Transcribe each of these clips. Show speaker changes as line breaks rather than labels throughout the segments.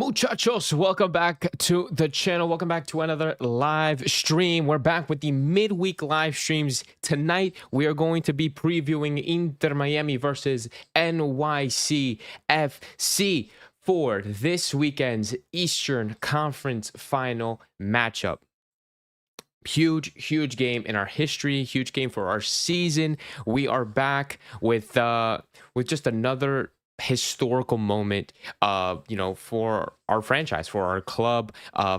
Muchachos, welcome back to the channel. Welcome back to another live stream. We're back with the midweek live streams. Tonight, we are going to be previewing Inter Miami versus NYCFC for this weekend's Eastern Conference final matchup. Huge game in our history, huge game for our season. We are back with just another historical moment for our franchise, for our club,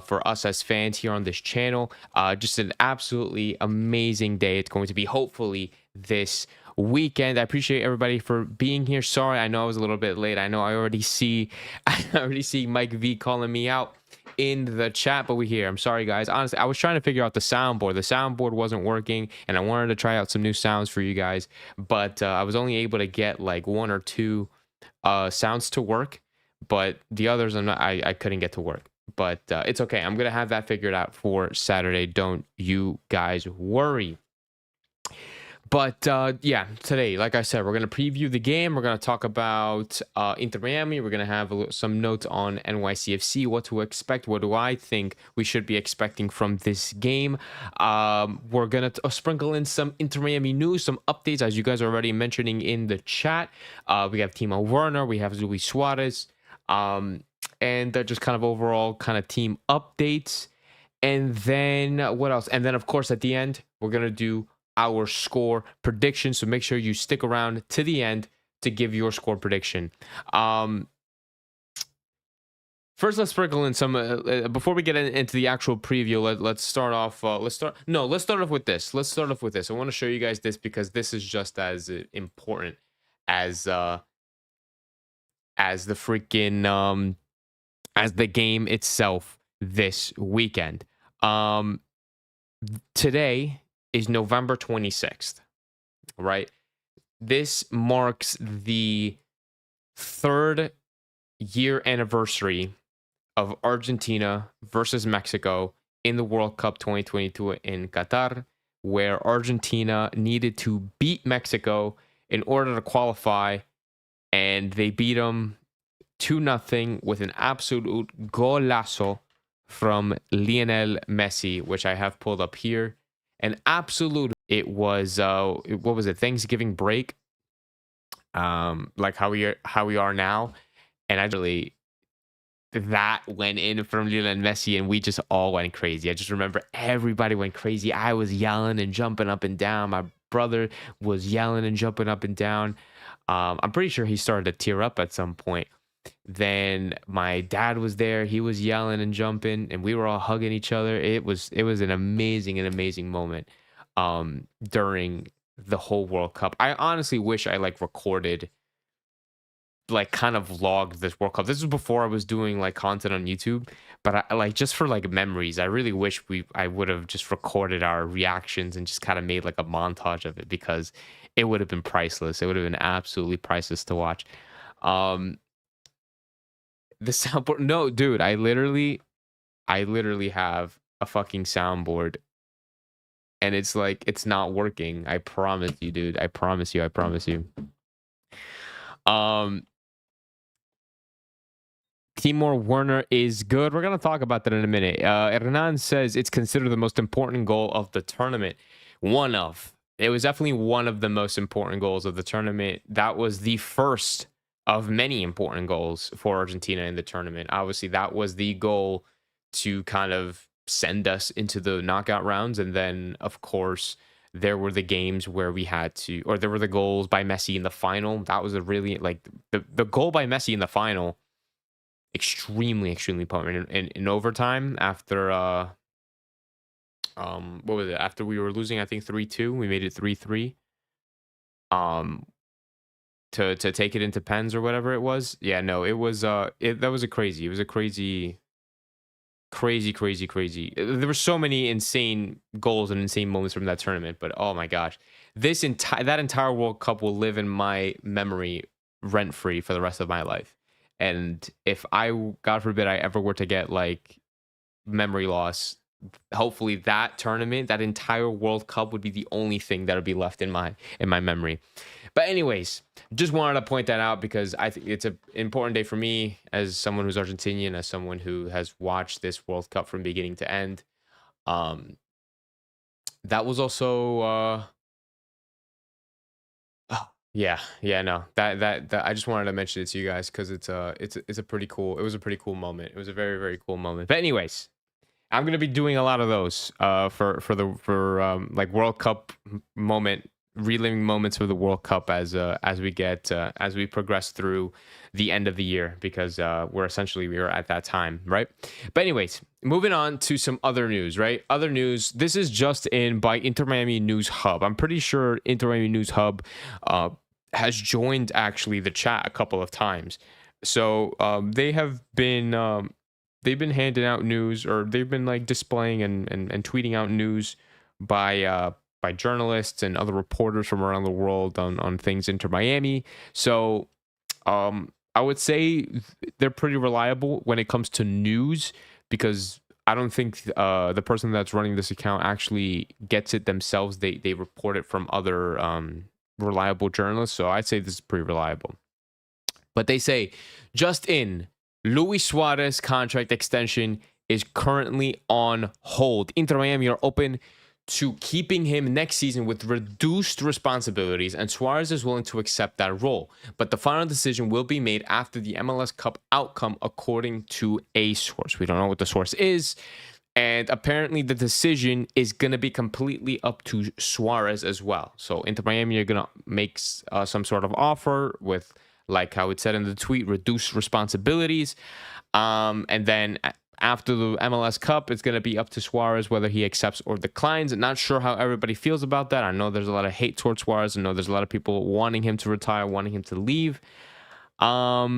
for us as fans here on this channel. Just an absolutely amazing day it's going to be, hopefully this weekend. I appreciate everybody for being here. Sorry, I know I was a little bit late. I know I already see Mike V calling me out in the chat, but we're here. I'm sorry, guys. Honestly, I was trying to figure out the soundboard. The soundboard wasn't working, and I wanted to try out some new sounds for you guys, but I was only able to get like one or two sounds to work, but the others I couldn't get to work. But it's okay. I'm gonna have that figured out for Saturday. Don't you guys worry. But yeah, today, like I said, we're going to preview the game. We're going to talk about Inter Miami. We're going to have some notes on NYCFC, what to expect. What do I think we should be expecting from this game? We're going to sprinkle in some Inter Miami news, some updates, as you guys are already mentioning in the chat. We have Timo Werner. We have Luis Suarez. And just kind of overall kind of team updates. And then what else? And then, of course, at the end, we're going to do our score prediction, so make sure you stick around to the end to give your score prediction. First, let's sprinkle in some before we get into the actual preview. Let's start off with this. I want to show you guys this because this is just as important as the freaking as the game itself this weekend. Today is November 26th, right? This marks the 3rd year anniversary of Argentina versus Mexico in the World Cup 2022 in Qatar, where Argentina needed to beat Mexico in order to qualify, and they beat them 2-0 with an absolute golazo from Lionel Messi, which I have pulled up here. An absolute, it was what was it, Thanksgiving break, like how we are now, and actually that went in from Lionel Messi, and we just all went crazy. I just remember everybody went crazy. I was yelling and jumping up and down. My brother was yelling and jumping up and down. I'm pretty sure he started to tear up at some point. Then my dad was there. He was yelling and jumping, and we were all hugging each other. It was an amazing moment during the whole World Cup. I honestly wish I recorded, kind of vlogged this World Cup. This was before I was doing content on YouTube, but I just for memories, I really wish I would have just recorded our reactions and just kind of made a montage of it, because it would have been priceless. It would have been absolutely priceless to watch. The soundboard, no, dude, I literally have a fucking soundboard, and it's not working. I promise you, dude. I promise you. Timo Werner is good. We're gonna talk about that in a minute. Hernan says it's considered the most important goal of the tournament. It was definitely one of the most important goals of the tournament. That was the first of many important goals for Argentina in the tournament. Obviously, that was the goal to kind of send us into the knockout rounds. And then, of course, there were the games where there were the goals by Messi in the final. That was a really, the goal by Messi in the final, extremely potent. In overtime, after, what was it? After we were losing, I think 3-2, we made it 3-3. To take it into pens or whatever it was. Yeah, no, it was crazy. There were so many insane goals and insane moments from that tournament, but oh my gosh, that entire World Cup will live in my memory rent free for the rest of my life. And if God forbid I ever were to get memory loss, hopefully that tournament, that entire World Cup would be the only thing that would be left in my memory. But anyways, just wanted to point that out because I think it's an important day for me as someone who's Argentinian, as someone who has watched this World Cup from beginning to end. That was also yeah, no. That I just wanted to mention it to you guys because it's a pretty cool, it was a pretty cool moment. It was a very, very cool moment. But anyways, I'm gonna be doing a lot of those for like World Cup moment, reliving moments of the World Cup as we progress through the end of the year, because we're at that time, right? But anyways, moving on to some other news, right? Other news. This is just in by Inter Miami News Hub. I'm pretty sure Inter Miami News Hub has joined actually the chat a couple of times. So they've been handing out news, or they've been like displaying and tweeting out news by journalists and other reporters from around the world on things Inter Miami. So I would say they're pretty reliable when it comes to news, because I don't think the person that's running this account actually gets it themselves. They report it from other reliable journalists. So I'd say this is pretty reliable. But they say, just in, Luis Suarez contract extension is currently on hold. Inter Miami are open to keeping him next season with reduced responsibilities, and Suarez is willing to accept that role. But the final decision will be made after the MLS Cup outcome, according to a source. We don't know what the source is. And apparently the decision is going to be completely up to Suarez as well. So Inter Miami are going to make some sort of offer with, like how it said in the tweet, reduced responsibilities. And then after the MLS Cup, it's going to be up to Suarez whether he accepts or declines. I'm not sure how everybody feels about that. I know there's a lot of hate towards Suarez. I know there's a lot of people wanting him to retire, wanting him to leave. All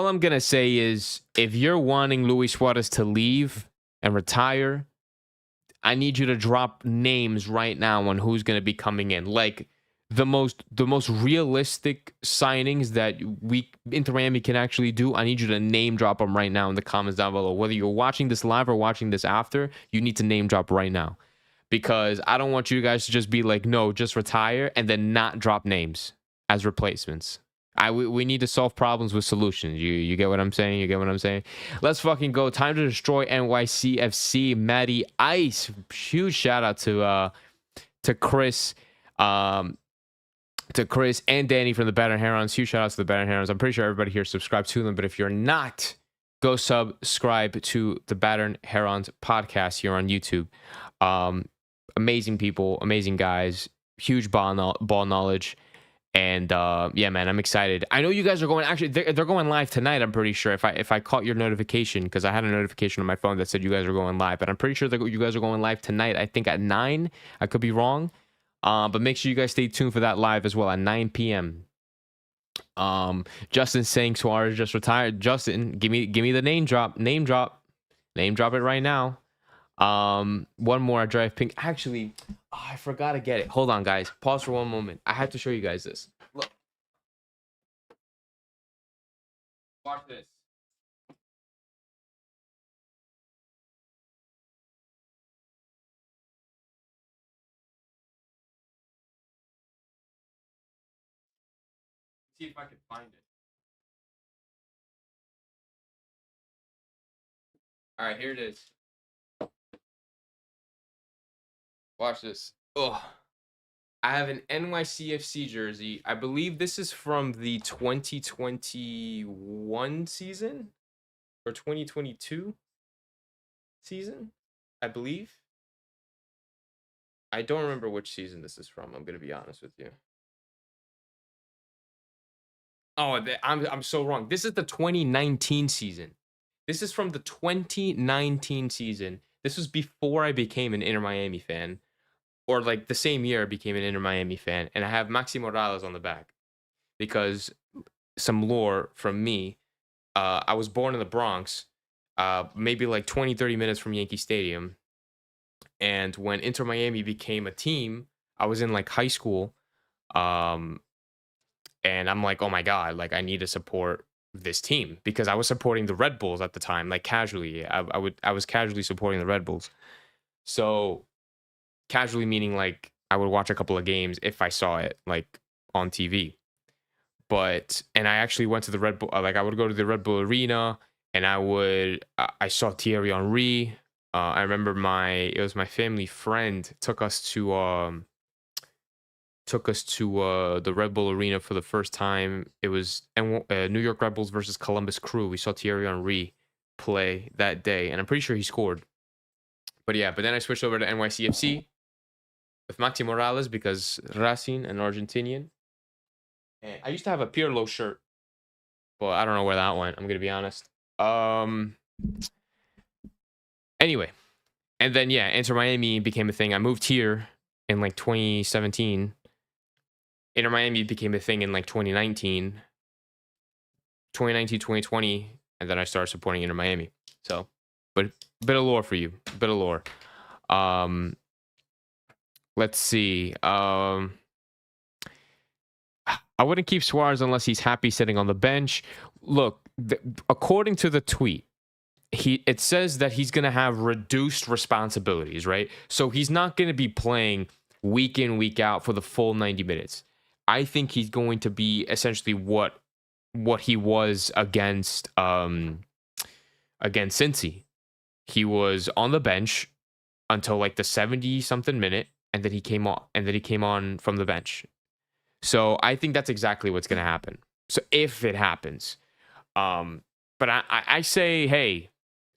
I'm gonna say is, if you're wanting Luis Suarez to leave and retire, I need you to drop names right now on who's gonna be coming in. Like the most realistic signings that Inter Miami can actually do. I need you to name drop them right now in the comments down below. Whether you're watching this live or watching this after, you need to name drop right now, because I don't want you guys to just be like, no, just retire, and then not drop names as replacements. We need to solve problems with solutions. You get what I'm saying? You get what I'm saying? Let's fucking go. Time to destroy NYCFC. Matty Ice. Huge shout out to Chris. To Chris and Danny from the Battered Herons. Huge shout out to the Battered Herons. I'm pretty sure everybody here subscribed to them, but if you're not, go subscribe to the Battered Herons podcast here on YouTube. Amazing people, amazing guys, huge ball knowledge. And yeah, man, I'm excited. I know you guys are going. Actually, they're going live tonight. I'm pretty sure. If I caught your notification, because I had a notification on my phone that said you guys are going live. But I'm pretty sure that you guys are going live tonight. I think at 9. I could be wrong. But make sure you guys stay tuned for that live as well at 9 p.m. Justin saying Suarez just retired. Justin, give me the name drop. Name drop it right now. One more. I drive pink. Actually, I forgot to get it. Hold on, guys. Pause for one moment. I have to show you guys this. Look. Watch this. See if I can find it. All right, here it is. Watch this. Oh, I have an NYCFC jersey. I believe this is from the 2021 season or 2022 season, I believe. I don't remember which season this is from. I'm going to be honest with you. Oh, I'm so wrong. This is the 2019 season. This is from the 2019 season. This was before I became an Inter Miami fan, or like the same year I became an Inter Miami fan. And I have Maxi Morales on the back because some lore from me. I was born in the Bronx, maybe like 20, 30 minutes from Yankee Stadium. And when Inter Miami became a team, I was in like high school. And I'm like, oh my God, like I need to support this team because I was supporting the Red Bulls at the time, like casually. I was casually supporting the Red Bulls. So casually meaning like I would watch a couple of games if I saw it like on TV. And I actually went to the Red Bull, like I would go to the Red Bull Arena and I saw Thierry Henry. I remember it was my family friend took us to the Red Bull Arena for the first time. It was New York Red Bulls versus Columbus Crew. We saw Thierry Henry play that day, and I'm pretty sure he scored. But then I switched over to NYCFC with Maxi Morales because Racing, an Argentinian. And I used to have a Pirlo shirt, but I don't know where that went. I'm gonna be honest. Anyway, and then Inter Miami became a thing. I moved here in like 2017. Inter Miami became a thing in like 2019, 2020, and then I started supporting Inter Miami. So, but bit of lore for you, bit of lore. Let's see. I wouldn't keep Suarez unless he's happy sitting on the bench. Look, according to the tweet, it says that he's going to have reduced responsibilities, right? So he's not going to be playing week in, week out for the full 90 minutes. I think he's going to be essentially what he was against Cincy. He was on the bench until like the 70 something minute, and then he came on from the bench. So I think that's exactly what's going to happen. So if it happens, but I say, hey,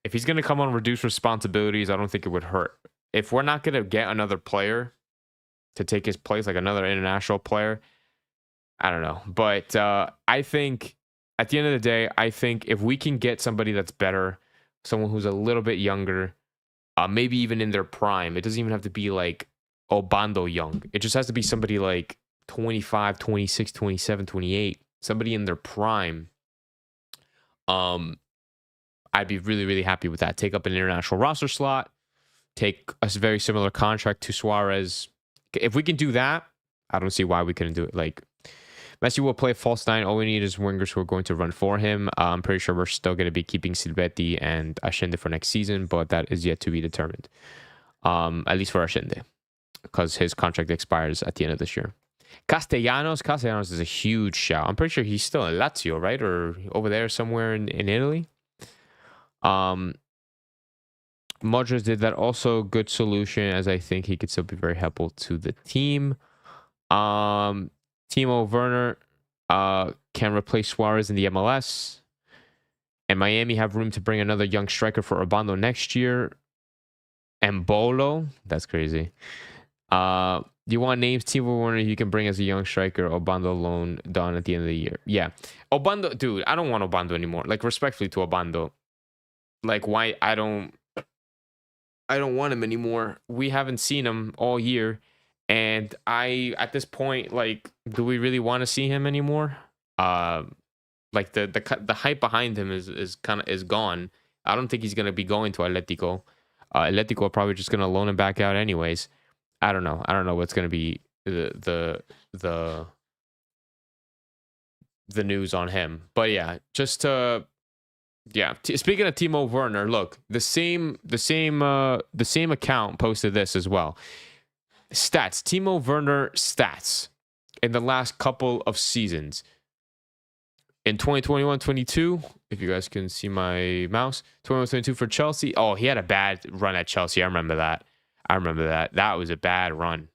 if he's going to come on reduced responsibilities, I don't think it would hurt. If we're not going to get another player to take his place, like another international player, I don't know. But I think at the end of the day, I think if we can get somebody that's better, someone who's a little bit younger, maybe even in their prime, it doesn't even have to be like Obando young. It just has to be somebody like 25, 26, 27, 28, somebody in their prime. I'd be really, really happy with that. Take up an international roster slot, take a very similar contract to Suarez. If we can do that, I don't see why we couldn't do it. Like, Messi will play false nine. All we need is wingers who are going to run for him. I'm pretty sure we're still going to be keeping Silvetti and Ascende for next season, but that is yet to be determined. At least for Ascende, because his contract expires at the end of this year. Castellanos is a huge shout. I'm pretty sure he's still in Lazio, right? Or over there somewhere in Italy. Modric did that, also good solution, as I think he could still be very helpful to the team. Timo Werner can replace Suarez in the MLS. And Miami have room to bring another young striker for Obando next year. Embolo, that's crazy. Do you want names? Timo Werner you can bring as a young striker. Obando loan done at the end of the year. Yeah. Obando, dude, I don't want Obando anymore. Like, respectfully to Obando. Like, why I don't want him anymore. We haven't seen him all year. And at this point, like, do we really want to see him anymore? Like the hype behind him is gone. I don't think he's gonna be going to Atletico. Atletico are probably just gonna loan him back out anyways. I don't know what's gonna be the news on him. But yeah, just speaking of Timo Werner, look, the same account posted this as well. Stats, Timo Werner stats in the last couple of seasons. In 2021-22, if you guys can see my mouse, 21-22 for Chelsea. Oh, he had a bad run at Chelsea. I remember that. That was a bad run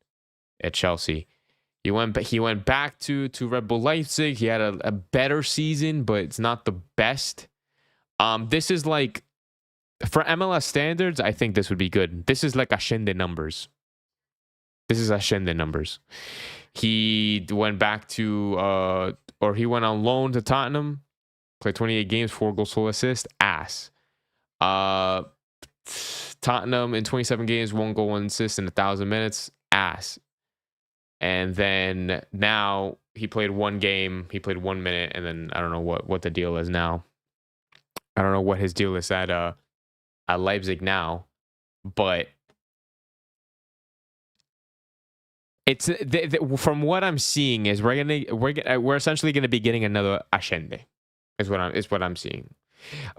at Chelsea. He went back to Red Bull Leipzig. He had a better season, but it's not the best. This is like, for MLS standards, I think this would be good. This is like Ascende numbers. He went back to, he went on loan to Tottenham, played 28 games, 4 goals, 4 assists, ass. Tottenham in 27 games, 1 goal, 1 assist in 1,000 minutes, ass. And then now he played 1 game, he played 1 minute, and then I don't know what the deal is now. I don't know what his deal is at Leipzig now, but it's from what I'm seeing is we're essentially gonna be getting another Ascende. is what I'm seeing.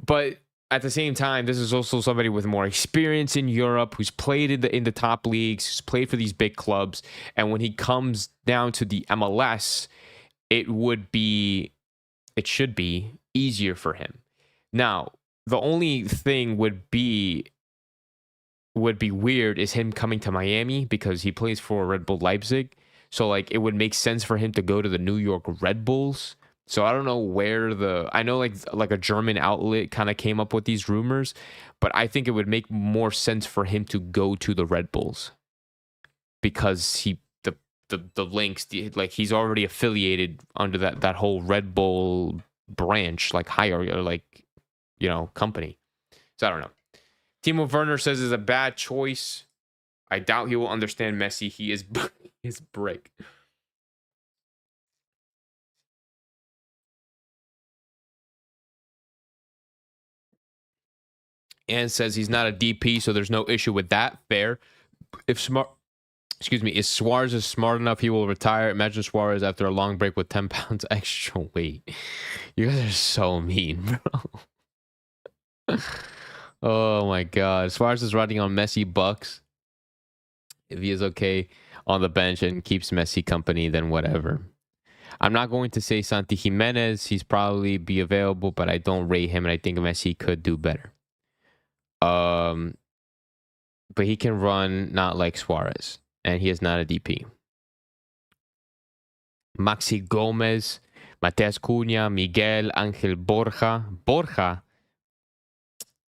But at the same time, this is also somebody with more experience in Europe, who's played in the top leagues, who's played for these big clubs, and when he comes down to the MLS, it should be easier for him. Now, the only thing would be weird is him coming to Miami because he plays for Red Bull Leipzig. So like it would make sense for him to go to the New York Red Bulls. So I don't know where I know like a German outlet kind of came up with these rumors, but I think it would make more sense for him to go to the Red Bulls because the links, like he's already affiliated under that whole Red Bull branch, like hierarchy or like, you know, company. So I don't know. Timo Werner says is a bad choice. I doubt he will understand Messi. He is his brick. And says he's not a DP, so there's no issue with that. Fair. If Suarez is smart enough, he will retire. Imagine Suarez after a long break with 10 pounds extra weight. You guys are so mean, bro. Oh my God. Suarez is riding on Messi bucks. If he is okay on the bench and keeps Messi company, then whatever. I'm not going to say Santi Jimenez. He's probably be available, but I don't rate him, and I think Messi could do better. But he can run not like Suarez, and he is not a DP. Maxi Gomez, Mateus Cunha, Miguel Angel Borja. Borja.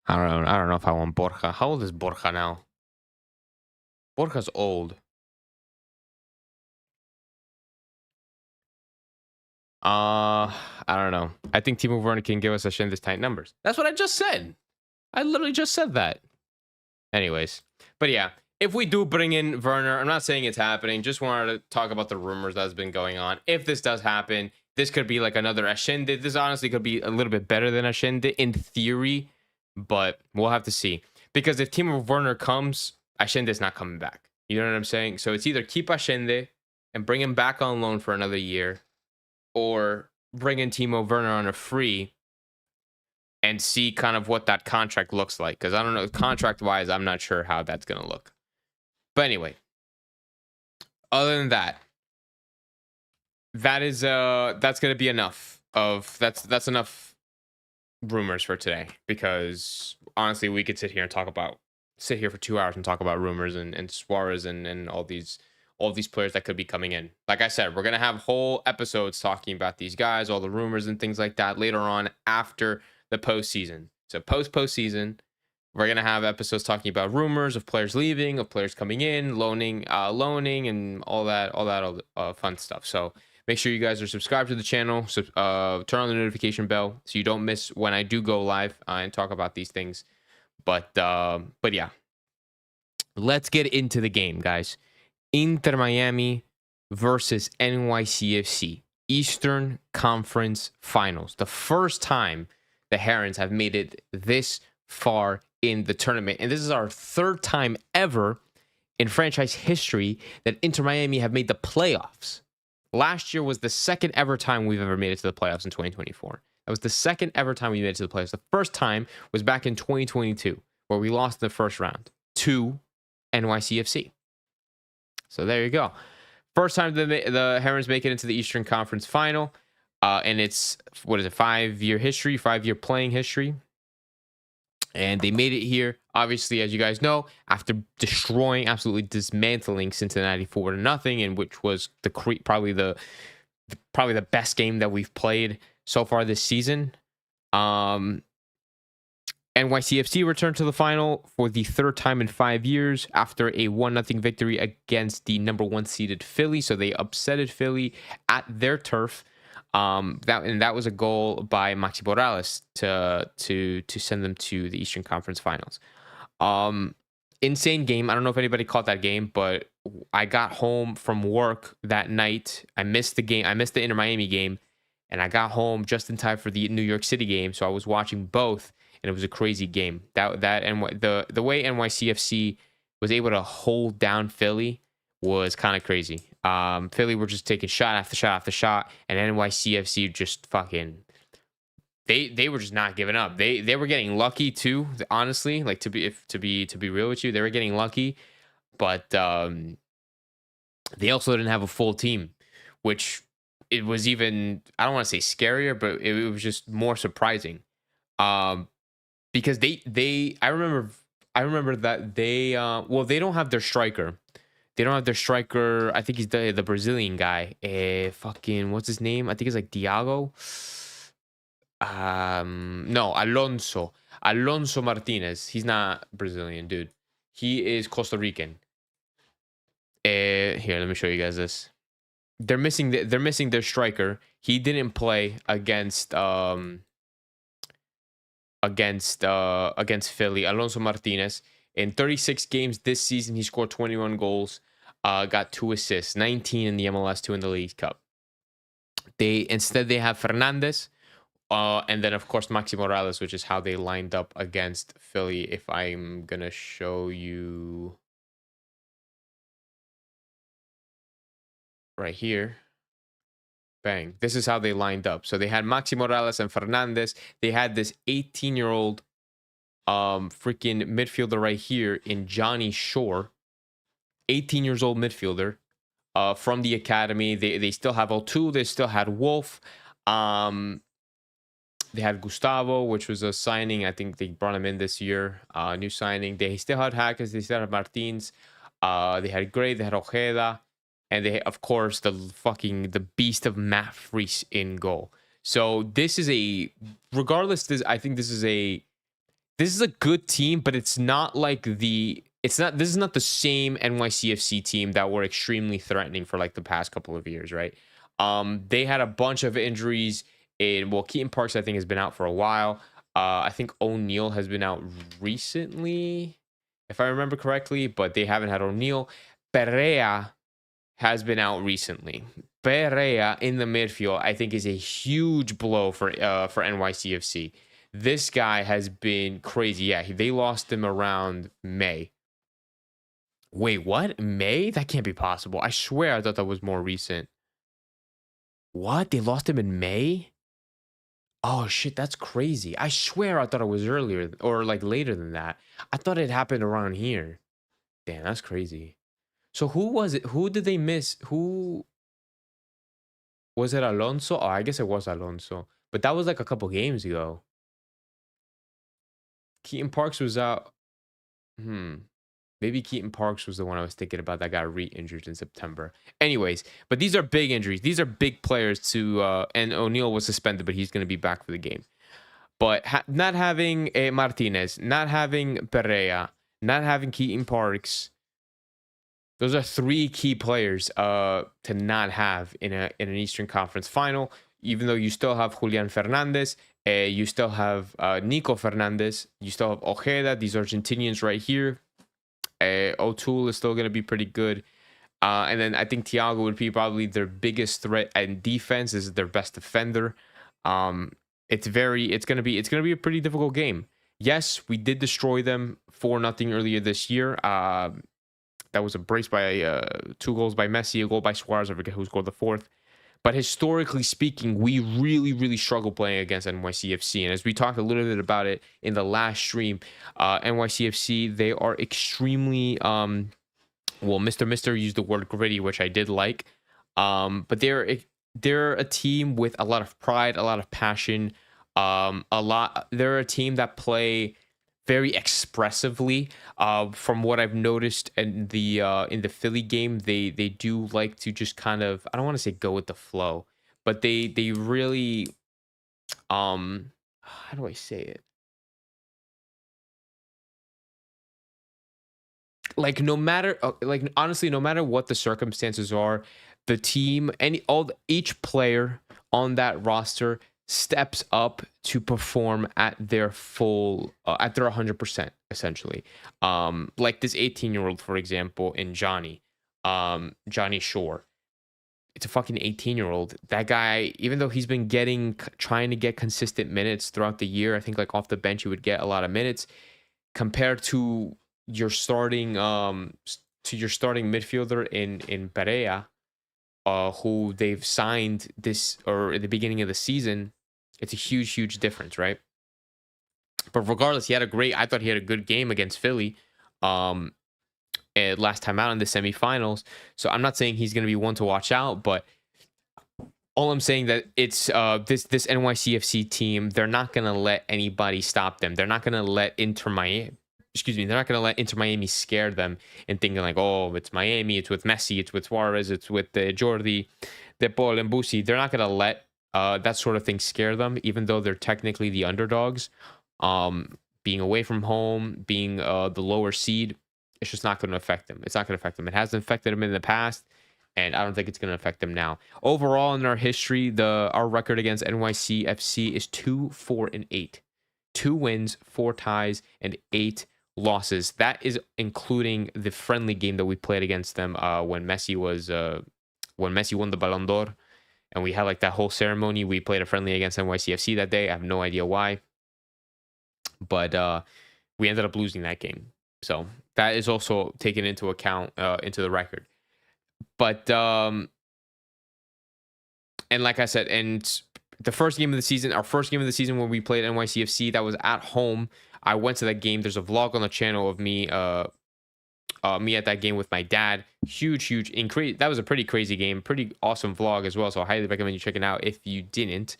I don't know if I want Borja. How old is Borja now? Borja's old. I don't know. I think Timo Werner can give us Ascende's tight numbers. That's what I just said. I literally just said that. Anyways, but yeah, if we do bring in Werner, I'm not saying it's happening. Just wanted to talk about the rumors that's been going on. If this does happen, this could be like another Ascende. This honestly could be a little bit better than Ascende in theory, but we'll have to see. Because if Timo Werner comes, Ascende is not coming back. You know what I'm saying? So it's either keep Ascende and bring him back on loan for another year, or bring in Timo Werner on a free and see kind of what that contract looks like. Because I don't know, contract-wise, I'm not sure how that's going to look. But anyway, other than that, that's going to be enough of that's enough rumors for today. Because honestly, we could sit here for 2 hours and talk about rumors and Suarez and all these players that could be coming in. Like I said, we're going to have whole episodes talking about these guys, all the rumors and things like that later on after the postseason. So postseason, we're going to have episodes talking about rumors of players leaving, of players coming in, loaning, and all that fun stuff. So make sure you guys are subscribed to the channel. So turn on the notification bell so you don't miss when I do go live and talk about these things. But yeah, let's get into the game, guys. Inter Miami versus NYCFC, Eastern Conference Finals. The first time the Herons have made it this far in the tournament. And this is our third time ever in franchise history that Inter Miami have made the playoffs. Last year was the second ever time we've ever made it to the playoffs in 2024. That was the second ever time we made it to the playoffs. The first time was back in 2022, where we lost in the first round to NYCFC. So there you go. First time the Herons make it into the Eastern Conference Final. And it's, 5-year playing history. And they made it here, obviously, as you guys know, after absolutely dismantling Cincinnati 4-0, and which was probably the best game that we've played so far this season. NYCFC returned to the final for the third time in 5 years after a 1-0 victory against the number 1 seeded Philly. So they upsetted Philly at their turf. That was a goal by Maxi Morales to send them to the Eastern Conference Finals. Insane game. I don't know if anybody caught that game, but I got home from work that night. I missed the game. I missed the Inter Miami game, and I got home just in time for the New York City game. So I was watching both, and it was a crazy game. The way NYCFC was able to hold down Philly was kind of crazy. Philly were just taking shot after shot after shot, and NYCFC just fucking they were just not giving up. They were getting lucky too, honestly. Like to be real with you, they were getting lucky, but they also didn't have a full team, which it was even, I don't want to say scarier, but it was just more surprising. Um, because they I remember that they well, they don't have their striker. They don't have their striker. I think he's the Brazilian guy. Fucking what's his name? I think it's like Diago. No, Alonso Martinez. He's not Brazilian, dude. He is Costa Rican. Here, let me show you guys this. They're missing their striker. He didn't play against Philly. Alonso Martinez in 36 games this season, he scored 21 goals, got 2 assists, 19 in the MLS, 2 in the League Cup. They have Fernandez, and then of course Maxi Morales, which is how they lined up against Philly. If I'm gonna show you right here. Bang. This is how they lined up. So they had Maxi Morales and Fernandez. They had this 18-year-old freaking midfielder right here in Johnny Shore. 18 years old midfielder from the academy. They still have O'Toole. They still had Wolf. They had Gustavo, which was a signing. I think they brought him in this year. New signing. They still had Hackers. They still had Martins. They had Gray. They had Ojeda. And they, of course, the beast of Matt Freese in goal. So this is regardless, I think this is a good team, but it's not like this is not the same NYCFC team that were extremely threatening for like the past couple of years, right? They had a bunch of injuries Keaton Parks, I think, has been out for a while. I think O'Neal has been out recently, if I remember correctly, but they haven't had O'Neal. Perea has been out recently. Perea in the midfield, I think, is a huge blow for NYCFC. This guy has been crazy. Yeah, they lost him around May. Wait, what? May? That can't be possible. I swear I thought that was more recent. What? They lost him in May? Oh, shit, that's crazy. I swear I thought it was earlier or like later than that. I thought it happened around here. Damn, that's crazy. So who was it? Who did they miss? Who was it? Alonso? Oh, I guess it was Alonso. But that was like a couple games ago. Keaton Parks was out. Maybe Keaton Parks was the one I was thinking about that got re-injured in September. Anyways, but these are big injuries. These are big players and O'Neal was suspended, but he's going to be back for the game. But not having Martinez, not having Perea, not having Keaton Parks, those are 3 key players to not have in an Eastern Conference final. Even though you still have Julian Fernandez, you still have Nico Fernandez, you still have Ojeda, these Argentinians right here. O'Toole is still going to be pretty good. And then I think Thiago would be probably their biggest threat in defense. This is their best defender. It's going to be a pretty difficult game. Yes, we did destroy them 4-0 earlier this year. That was a brace by 2 goals by Messi, a goal by Suarez. I forget who scored the 4th. But historically speaking, we really, really struggle playing against NYCFC. And as we talked a little bit about it in the last stream, NYCFC, they are extremely, Mr. used the word gritty, which I did like. But they're a team with a lot of pride, a lot of passion. They're a team that play very expressively. From what I've noticed in the Philly game, they do like to just kind of, I don't want to say go with the flow, but they really how do I say it? Like honestly, no matter what the circumstances are, the team, each player on that roster steps up to perform at their full at their 100% essentially. Like this 18-year-old, for example, in Johnny Shore. It's a fucking 18-year-old. That guy, even though he's been trying to get consistent minutes throughout the year, I think like off the bench he would get a lot of minutes compared to your starting midfielder in Perea, who they've signed this or at the beginning of the season. It's a huge difference, right? But regardless, I thought he had a good game against Philly. Um, last time out in the semifinals. So I'm not saying he's going to be one to watch out, but all I'm saying that it's this NYCFC team. They're not going to let anybody stop them. They're not going to let Inter Miami. Excuse me. They're not going to let Inter Miami scare them and thinking like, oh, it's Miami, it's with Messi, it's with Suarez, it's with Jordi, De Paul, and Busi. They're not going to let that sort of thing scare them, even though they're technically the underdogs. Being away from home, being the lower seed, it's just not going to affect them. It's not going to affect them. It hasn't affected them in the past, and I don't think it's going to affect them now. Overall, in our history, our record against NYCFC is 2-4-8, 2 wins, 4 ties, and 8 losses. That is including the friendly game that we played against them when Messi won the Ballon d'Or, and we had like that whole ceremony. We played a friendly against NYCFC that day. I have no idea why, but we ended up losing that game. So that is also taken into account into the record. But and like I said, and the first game of the season, our first game of the season when we played NYCFC, that was at home. I went to that game. There's a vlog on the channel of me me at that game with my dad. Huge increase. That was a pretty crazy game, pretty awesome vlog as well. So I highly recommend you checking out if you didn't.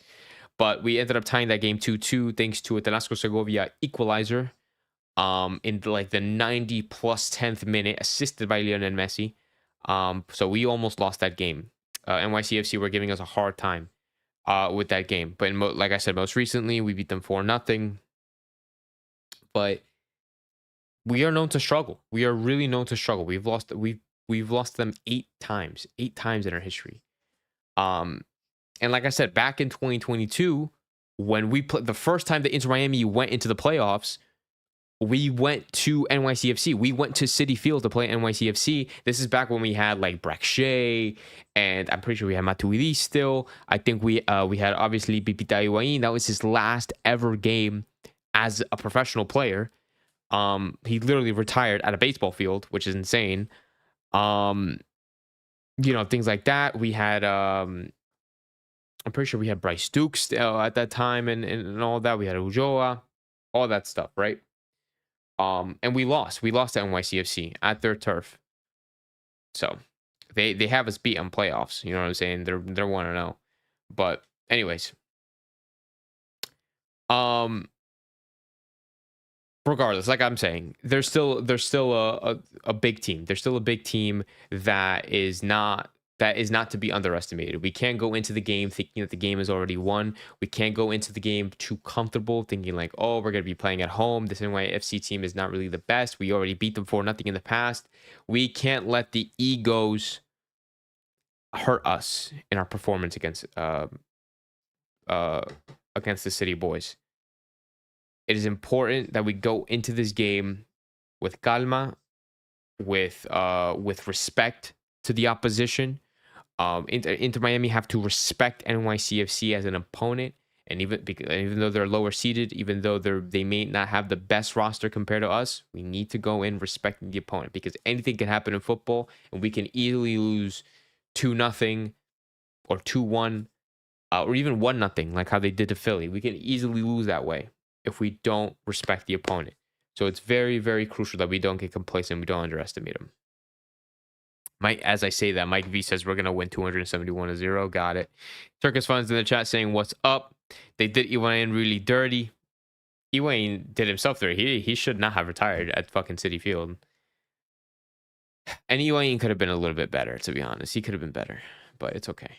But we ended up tying that game 2-2 thanks to a Tenasco Segovia equalizer in like the 90 plus 10th minute, assisted by Lionel Messi. So we almost lost that game. NYCFC were giving us a hard time with that game. But like I said, most recently, we beat them 4-0. But we are known to struggle. We are really known to struggle. We've lost them 8 times in our history. And like I said, back in 2022, when we played the first time that Inter Miami went into the playoffs, we went to NYCFC. We went to Citi Field to play NYCFC. This is back when we had like Braxhay, and I'm pretty sure we had Matuidi still. I think we had obviously Pipita Higuain. That was his last ever game as a professional player. He literally retired at a baseball field, which is insane. Things like that. We had I'm pretty sure we had Bryce Dukes at that time and all that. We had Ulloa, all that stuff, right? And we lost. We lost to NYCFC at their turf. So they have us beat on playoffs. You know what I'm saying? They're 1-0. But anyways, regardless, like I'm saying, they're still a big team. They're still a big team that is not to be underestimated. We can't go into the game thinking that the game is already won. We can't go into the game too comfortable thinking like, oh, we're going to be playing at home. This NYFC team is not really the best. We already beat them 4-0 in the past. We can't let the egos hurt us in our performance against the City Boys. It is important that we go into this game with calma, with respect to the opposition. Inter Miami have to respect NYCFC as an opponent, and even though they're lower seeded, even though they may not have the best roster compared to us, we need to go in respecting the opponent, because anything can happen in football, and we can easily lose 2-0 or 2-1 or even 1-0, like how they did to Philly. We can easily lose that way if we don't respect the opponent. So it's very, very crucial that we don't get complacent. We don't underestimate them. As I say that, Mike V says we're going to win 271-0. Got it. Turkish Funds in the chat saying, what's up? They did Higuain really dirty. Higuain did himself dirty. He should not have retired at fucking Citi Field. And Higuain could have been a little bit better, to be honest. He could have been better, but it's okay.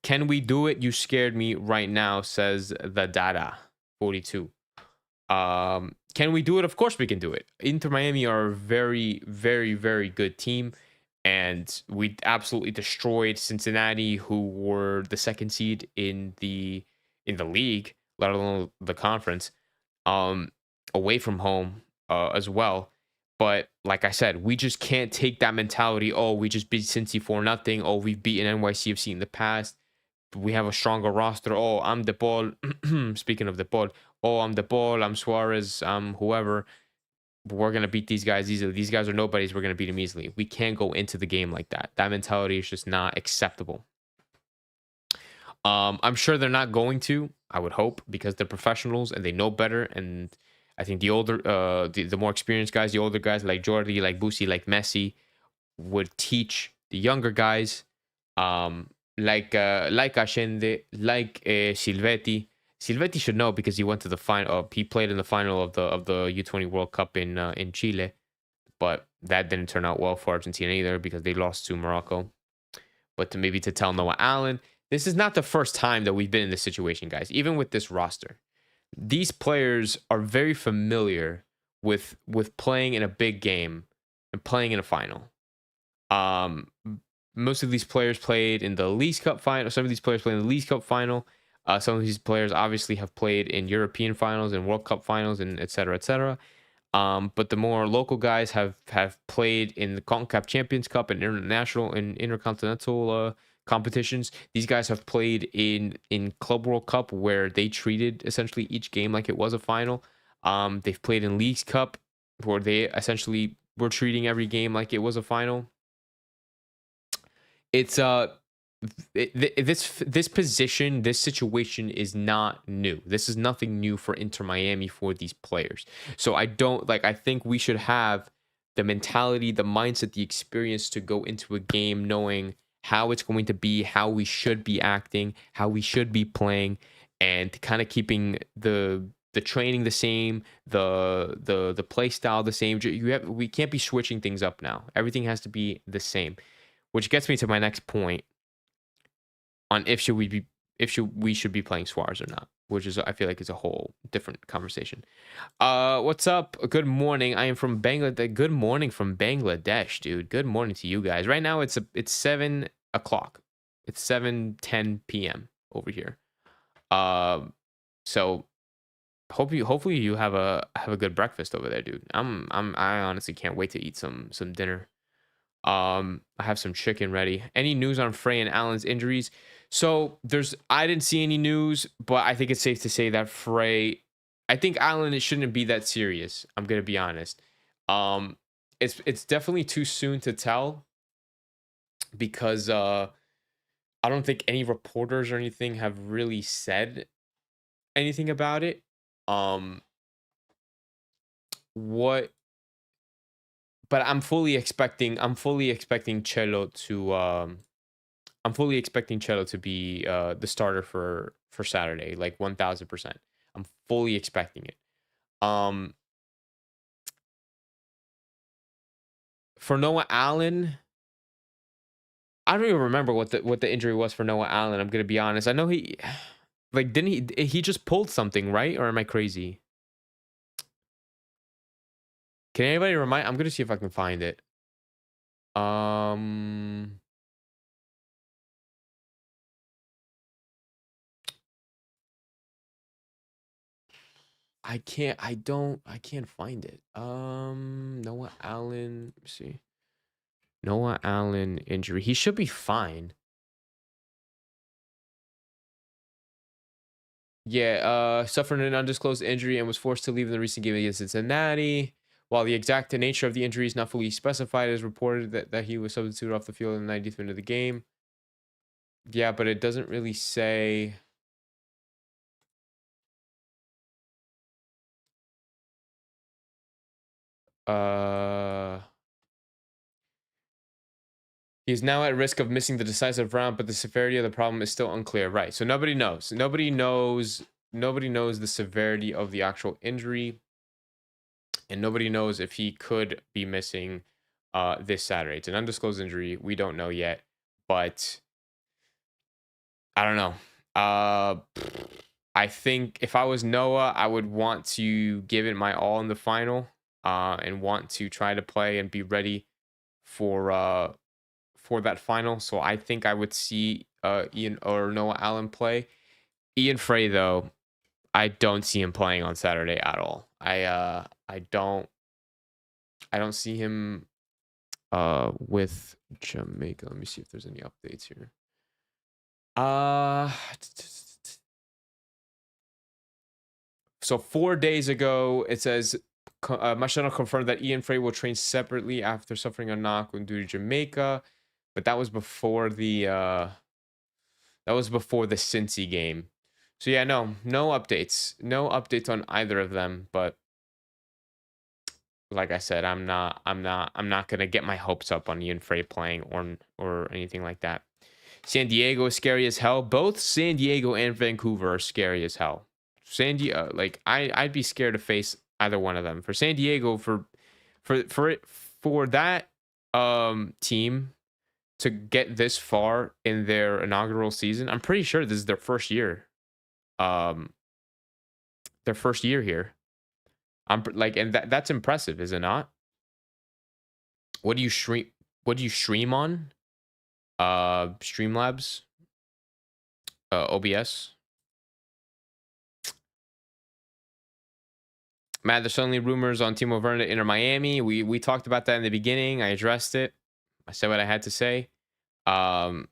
Can we do it? You scared me right now, says the Dada 42. Can we do it? Of course we can do it. Inter Miami are a very, very, very good team, and we absolutely destroyed Cincinnati, who were the second seed in the league, let alone the conference, away from home as well. But like I said, we just can't take that mentality. Oh, we just beat Cincy 4-0. Oh, we've beaten NYCFC in the past. We have a stronger roster. Oh, I'm De Paul. Speaking of De Paul, oh, I'm De Paul. I'm Suarez. I'm whoever. We're going to beat these guys easily. These guys are nobodies. We're going to beat them easily. We can't go into the game like that. That mentality is just not acceptable. I'm sure they're not going to. I would hope because they're professionals and they know better. And I think the older, the more experienced guys, the older guys like Jordi, like Busi, like Messi, would teach the younger guys, like Ashende, like Silvetti. Silvetti should know because he went to the final. He played in the final of the U20 World Cup in Chile, but that didn't turn out well for Argentina either because they lost to Morocco. But to tell Noah Allen, this is not the first time that we've been in this situation, guys. Even with this roster, these players are very familiar with playing in a big game and playing in a final. Um, Most of these players played in the League Cup final. Some of these players played in the League Cup final. Some of these players obviously have played in European finals and World Cup finals and et cetera, et cetera. But the more local guys have played in the CONCACAF Champions Cup and international and intercontinental competitions. These guys have played in Club World Cup where they treated essentially each game like it was a final. They've played in Leagues Cup where they essentially were treating every game like it was a final. It's this position, this situation is not new. This is nothing new for Inter Miami for these players. So I think we should have the mentality, the mindset, the experience to go into a game knowing how it's going to be, how we should be acting, how we should be playing, and kind of keeping the training the same, the play style the same. We can't be switching things up now. Everything has to be the same. Which gets me to my next point on if we should be playing Suarez or not, which is I feel like is a whole different conversation. What's up? Good morning. I am from Bangladesh. Good morning from Bangladesh, dude. Good morning to you guys. Right now it's 7 o'clock. It's 7:10 p.m. over here. So hopefully you have a good breakfast over there, dude. I honestly can't wait to eat some dinner. I have some chicken ready. Any news on Frey and Allen's injuries? So I didn't see any news, but I think it's safe to say that Frey, I think Allen, it shouldn't be that serious. I'm gonna be honest. It's definitely too soon to tell because I don't think any reporters or anything have really said anything about it. What But I'm fully expecting Cello to be the starter for Saturday, like 1000%. I'm fully expecting it. For Noah Allen, I don't even remember what the injury was for Noah Allen. I'm gonna be honest. I know he didn't he just pulled something, right? Or am I crazy? Can anybody remind? I'm gonna see if I can find it. I can't find it. Noah Allen, let me see. Noah Allen injury. He should be fine. Yeah, suffered an undisclosed injury and was forced to leave in the recent game against Cincinnati. While the exact nature of the injury is not fully specified, it is reported that he was substituted off the field in the 90th minute of the game. Yeah, but it doesn't really say. He's now at risk of missing the decisive round, but the severity of the problem is still unclear. Right. So nobody knows. Nobody knows the severity of the actual injury. And nobody knows if he could be missing this Saturday. It's an undisclosed injury. We don't know yet. But I don't know. I think if I was Noah, I would want to give it my all in the final and want to try to play and be ready for that final. So I think I would see Ian or Noah Allen play. Ian Frey, though, I don't see him playing on Saturday at all. I don't see him with Jamaica. Let me see if there's any updates here. So 4 days ago, it says Machado confirmed that Ian Frey will train separately after suffering a knock when due to Jamaica, but that was before the That was before the Cincy game. So yeah, no updates. No updates on either of them, but like I said, I'm not gonna get my hopes up on Ian Frey playing or anything like that. San Diego is scary as hell. Both San Diego and Vancouver are scary as hell. San Diego, like I'd be scared to face either one of them. For San Diego, for that team to get this far in their inaugural season, I'm pretty sure this is their first year. Their first year here. Like, and that's impressive, is it not? What do you stream? What do you stream on? Streamlabs, OBS. Matt, there's suddenly rumors on Timo Werner to enter Miami. We talked about that in the beginning. I addressed it. I said what I had to say. All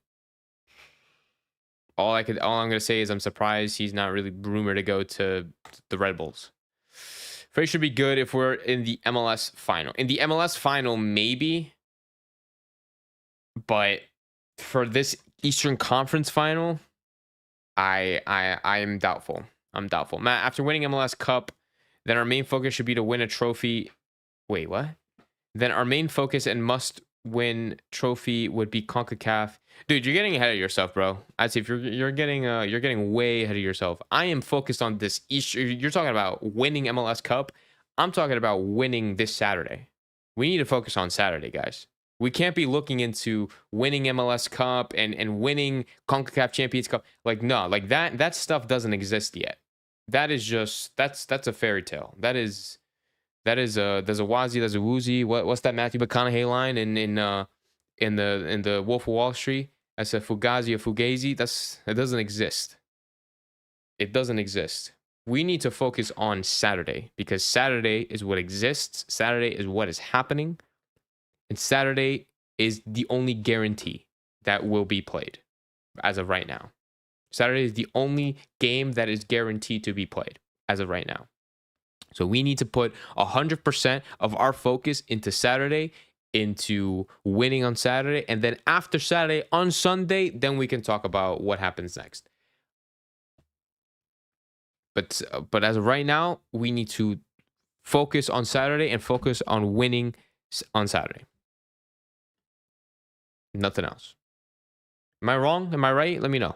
I'm gonna say is I'm surprised he's not really rumored to go to the Red Bulls. Frey should be good if we're in the MLS final. In the MLS final, maybe. But for this Eastern Conference final, I am doubtful. I'm doubtful. Matt, after winning MLS Cup, then our main focus should be to win a trophy. Wait, what? Then our main focus and must-win trophy would be CONCACAF. Dude, you're getting ahead of yourself, bro. I'd say if you're getting way ahead of yourself. I am focused on this Easter. You're talking about winning MLS Cup. I'm talking about winning this Saturday. We need to focus on Saturday, guys. We can't be looking into winning MLS Cup and winning CONCACAF Champions Cup. Like, no, like that stuff doesn't exist yet. That is just that's a fairy tale. There's a Wazi, there's a Woozy. What's that Matthew McConaughey line in the Wolf of Wall Street? That's a Fugazi, a Fugazi. It doesn't exist. It doesn't exist. We need to focus on Saturday because Saturday is what exists. Saturday is what is happening. And Saturday is the only guarantee that will be played as of right now. Saturday is the only game that is guaranteed to be played as of right now. So we need to put 100% of our focus into Saturday, into winning on Saturday. And then after Saturday, on Sunday, then we can talk about what happens next. But as of right now, we need to focus on Saturday and focus on winning on Saturday. Nothing else. Am I wrong? Am I right? Let me know.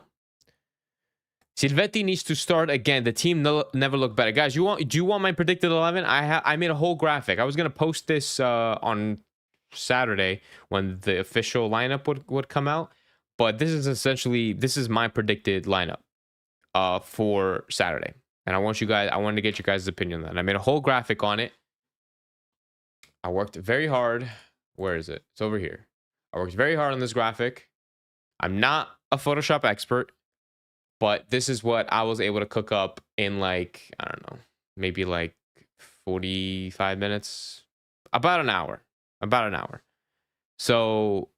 Silvetti needs to start again. The team never looked better. Guys, do you want my predicted 11? I made a whole graphic. I was going to post this on Saturday when the official lineup would come out. But this is my predicted lineup for Saturday. And I wanted to get you guys' opinion on that. And I made a whole graphic on it. I worked very hard. Where is it? It's over here. I worked very hard on this graphic. I'm not a Photoshop expert, but this is what I was able to cook up in like, I don't know, maybe like 45 minutes, about an hour. So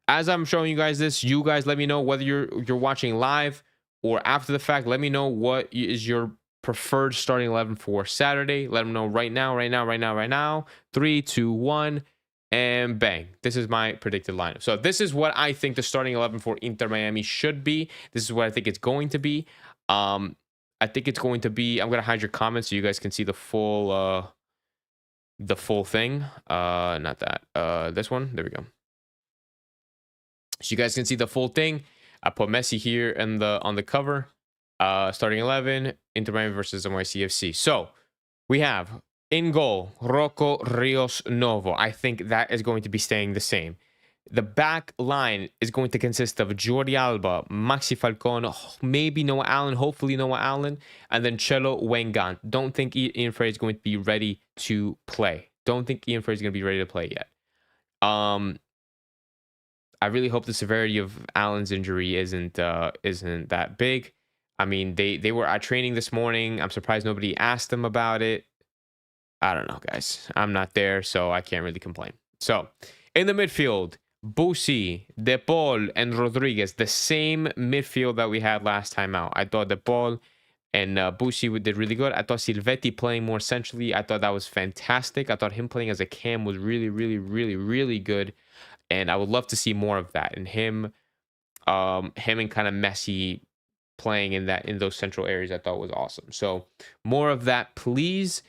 as I'm showing you guys this, you guys let me know whether you're watching live or after the fact. Let me know what is your preferred starting 11 for Saturday. Let them know right now. 3, 2, 1. And bang, this is my predicted lineup. So this is what I think the starting 11 for Inter Miami should be. This is what I think it's going to be. I think it's going to be, I'm going to hide your comments so you guys can see the full thing. Not that. This one. There we go. So you guys can see the full thing. I put Messi here on the cover. Starting 11, Inter Miami versus NYCFC. So we have in goal, Rocco Rios Novo. I think that is going to be staying the same. The back line is going to consist of Jordi Alba, Maxi Falcone, maybe Noah Allen, hopefully Noah Allen, and then Chelo Wengan. Don't think Ian Frey is going to be ready to play. Yet. I really hope the severity of Allen's injury isn't that big. I mean, they were at training this morning. I'm surprised nobody asked them about it. I don't know, guys. I'm not there, so I can't really complain. So, in the midfield, Busi, De Paul, and Rodriguez. The same midfield that we had last time out. I thought De Paul and Busi did really good. I thought Silvetti playing more centrally. I thought that was fantastic. I thought him playing as a cam was really, really, really, really good. And I would love to see more of that. And him him and kind of Messi playing in those central areas, I thought was awesome. So more of that, please.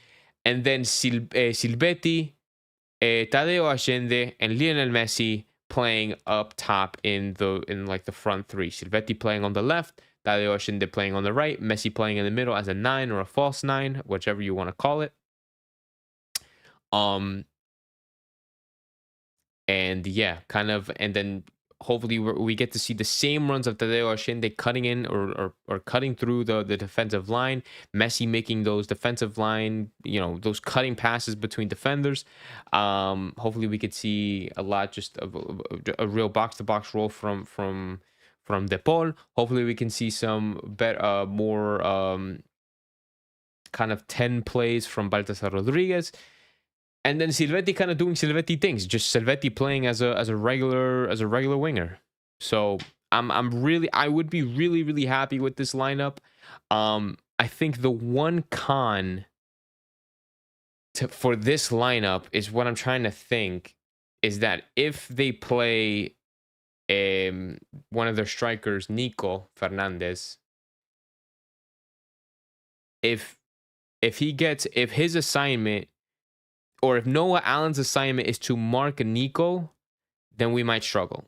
And then Silvetti, Tadeo Allende, and Lionel Messi playing up top in like the front three. Silvetti playing on the left, Tadeo Allende playing on the right, Messi playing in the middle as a 9 or a false 9, whichever you want to call it. And yeah, kind of, and then hopefully we get to see the same runs of Tadeo Allende cutting in or cutting through the defensive line, Messi making those defensive line, those cutting passes between defenders. Hopefully we could see a lot, just a real box-to-box role from De Paul. Hopefully we can see some better, more kind of 10 plays from Baltasar Rodriguez. And then Silvetti kind of doing Silvetti things, just Silvetti playing as a regular winger. So I would be really, really happy with this lineup. I think the one con for this lineup is what I'm trying to think is that if they play one of their strikers, Nico Fernandez, if his assignment, or if Noah Allen's assignment is to mark Nico, then we might struggle.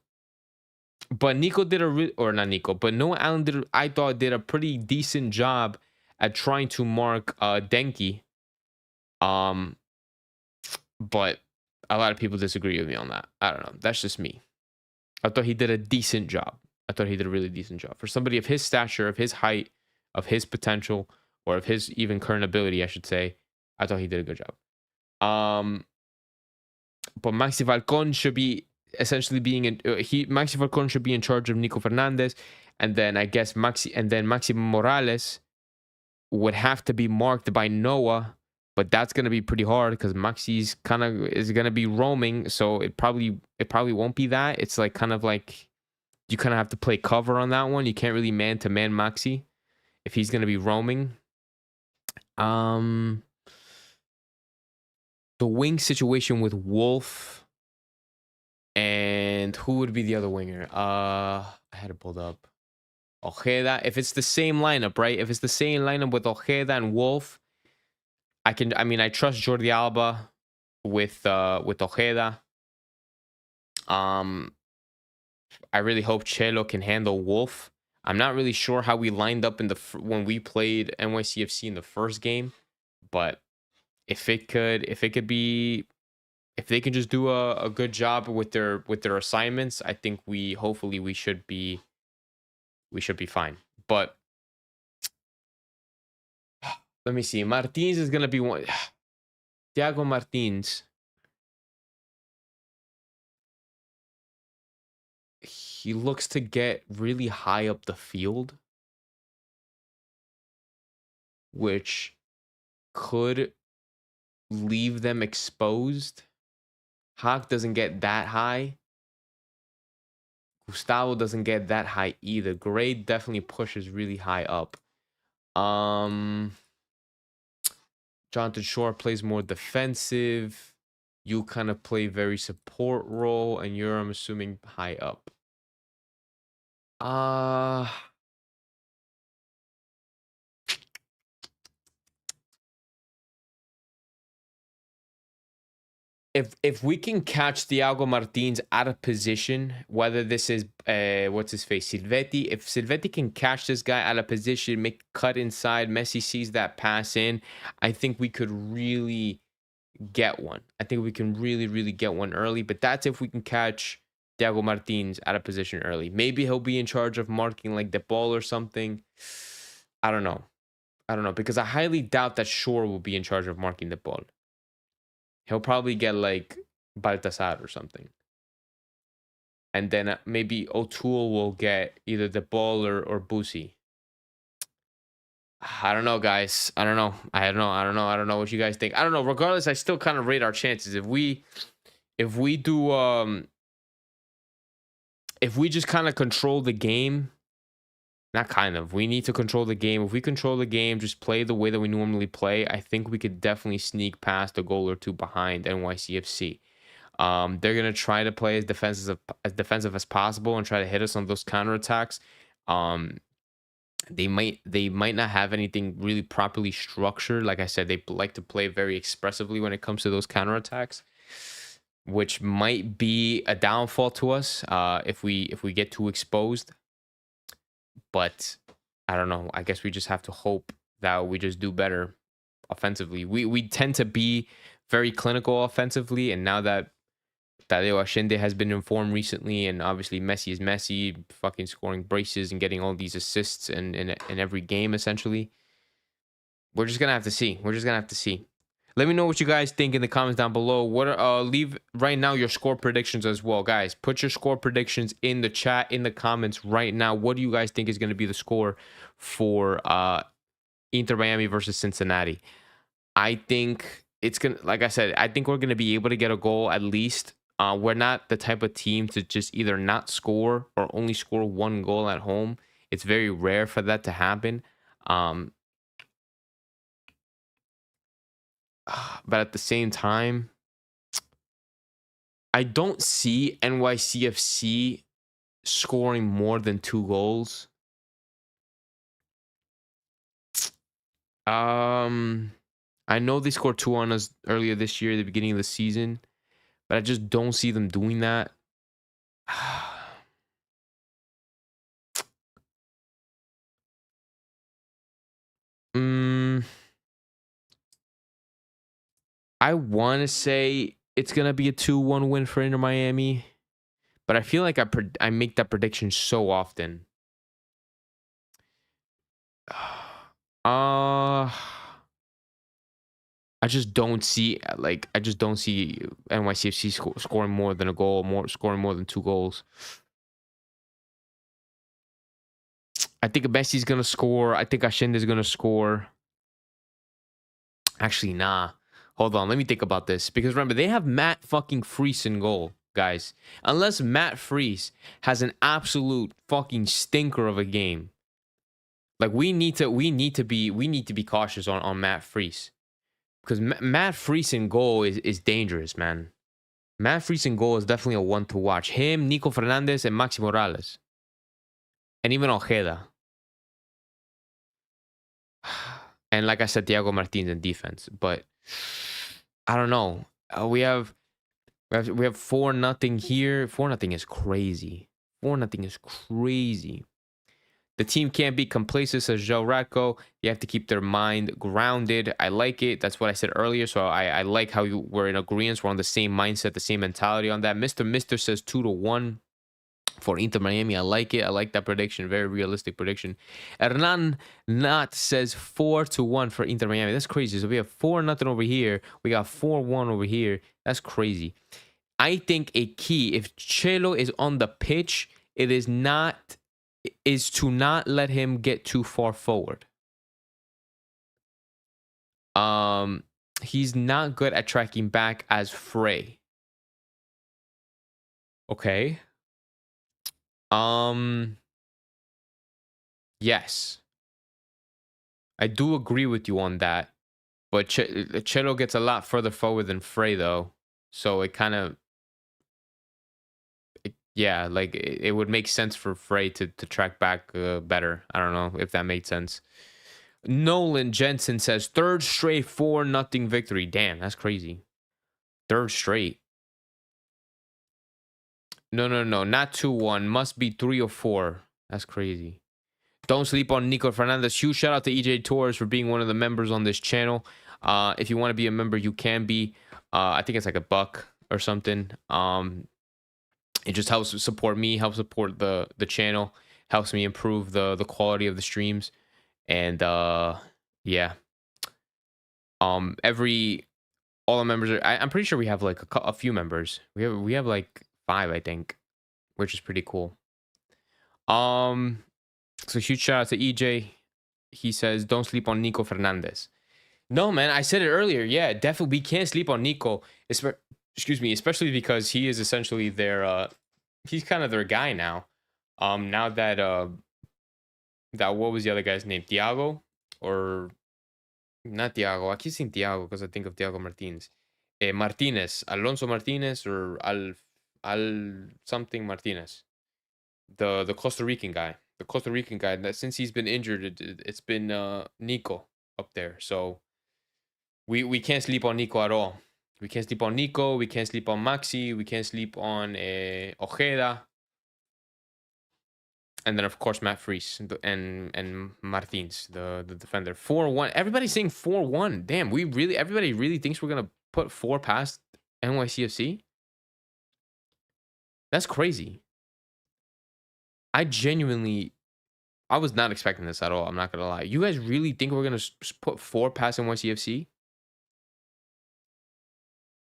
But Nico did but Noah Allen I thought did a pretty decent job at trying to mark Denki. But a lot of people disagree with me on that. I don't know. That's just me. I thought he did a decent job. I thought he did a really decent job. For somebody of his stature, of his height, of his potential, or of his even current ability, I should say, I thought he did a good job. But Maxi Falcon should be essentially Maxi Falcon should be in charge of Nico Fernandez, and then I guess Maxi Morales would have to be marked by Noah, but that's gonna be pretty hard because Maxi's is gonna be roaming, so it probably won't be that. It's like kind of like you kind of have to play cover on that one. You can't really man to man Maxi if he's gonna be roaming. The wing situation with Wolf, and who would be the other winger? I had it pulled up. Ojeda. If it's the same lineup, right? If it's the same lineup with Ojeda and Wolf, I trust Jordi Alba with Ojeda. I really hope Chelo can handle Wolf. I'm not really sure how we lined up when we played NYCFC in the first game, but if they can just do a good job with their assignments, I think we should be fine. But let me see. Martins is gonna be one. Thiago Martins. He looks to get really high up the field, which could leave them exposed. Hawk doesn't get that high. Gustavo doesn't get that high either. Gray definitely pushes really high up. Jonathan Shore plays more defensive. You kind of play very support role, and you're, I'm assuming, high up. If we can catch Thiago Martins out of position, whether this is what's his face, Silvetti, if Silvetti can catch this guy out of position, make cut inside, Messi sees that pass in, I think we could really get one. I think we can really, really get one early, but that's if we can catch Thiago Martins out of position early. Maybe he'll be in charge of marking like the ball or something. I don't know, because I highly doubt that Shore will be in charge of marking the ball. He'll probably get like Baltasar or something. And then maybe O'Toole will get either the ball or Busi. I don't know, guys. I don't know what you guys think. I don't know. Regardless, I still kind of rate our chances. If we just kind of control the game, we need to control the game. If we control the game, just play the way that we normally play, I think we could definitely sneak past a goal or two behind NYCFC. They're gonna try to play as defensive as possible and try to hit us on those counterattacks. Um, they might not have anything really properly structured. Like I said, they like to play very expressively when it comes to those counterattacks, which might be a downfall to us if we get too exposed. But I don't know. I guess we just have to hope that we just do better offensively. We tend to be very clinical offensively, and now that Tadeo Ashende has been informed recently, and obviously Messi is Messi, fucking scoring braces and getting all these assists in every game essentially. We're just gonna have to see. We're just gonna have to see. Let me know what you guys think in the comments down below. What are leave right now your score predictions as well, guys. Put your score predictions in the chat in the comments right now. What do you guys think is going to be the score for Inter Miami versus Cincinnati? I think it's gonna, like I said, I think we're gonna be able to get a goal at least. We're not the type of team to just either not score or only score one goal at home. It's very rare for that to happen. Um, but at the same time, I don't see NYCFC scoring more than 2 goals. Um, I know they scored 2 on us earlier this year, at the beginning of the season, but I just don't see them doing that. mm, I want to say it's gonna be a 2-1 win for Inter Miami, but I feel like I make that prediction so often. Uh I just don't see NYCFC scoring more than a goal, scoring more than 2 goals. I think Messi's gonna score. I think Ashende's gonna score. Actually, nah. Hold on, let me think about this. Because remember, they have Matt fucking Freese in goal, guys. Unless Matt Freese has an absolute fucking stinker of a game. Like we need to be cautious on Matt Freese. Because Matt Freese in goal is dangerous, man. Matt Freese in goal is definitely a one to watch. Him, Nico Fernandez, and Maxi Morales. And even Ojeda. And like I said, Thiago Martins in defense. But I don't know. We have 4-0 here. 4-0 is crazy. 4-0 is crazy. The team can't be complacent, says Joe Radko. You have to keep their mind grounded. I like it. That's what I said earlier. So I like how we're in agreement. We're on the same mindset, the same mentality on that. Mr. says 2-1 for Inter Miami. I like it. I like that prediction. Very realistic prediction. Hernan Nat says 4-1 for Inter Miami. That's crazy. So we have 4-0 over here. We got 4-1 over here. That's crazy. I think a key, if Chelo is on the pitch, is to not let him get too far forward. He's not good at tracking back as Frey. Okay. Yes. I do agree with you on that. But Chelo gets a lot further forward than Frey, though. So it kind of, yeah, like it would make sense for Frey to track back better. I don't know if that made sense. Nolan Jensen says third straight 4-0 victory. Damn, that's crazy. Third straight. No, not 2-1. Must be 3 or 4. That's crazy. Don't sleep on Nico Fernandez. Huge shout out to EJ Torres for being one of the members on this channel. If you want to be a member, you can be. I think it's like $1 or something. It just helps support me, helps support the channel, helps me improve the quality of the streams, and yeah. All the members are. I'm pretty sure we have like a few members. We have like 5, I think, which is pretty cool. So huge shout out to EJ. He says, don't sleep on Nico Fernandez. No, man, I said it earlier. Yeah, definitely. We can't sleep on Nico. Excuse me, especially because he is essentially he's kind of their guy now. Now that what was the other guy's name? Thiago? Or not Thiago. I keep saying Thiago because I think of Thiago Martins. Martinez, Alonso Martinez, or Al something Martinez, the Costa Rican guy. The Costa Rican guy that since he's been injured, it's been Nico up there. So we can't sleep on Nico at all. We can't sleep on Nico. We can't sleep on Maxi. We can't sleep on Ojeda. And then of course Matt Freese and Martins, the defender. 4-1. Everybody's saying 4-1. Damn, everybody really thinks we're gonna put 4 past NYCFC. That's crazy. I was not expecting this at all. I'm not gonna lie. You guys really think we're gonna put 4 past NYCFC?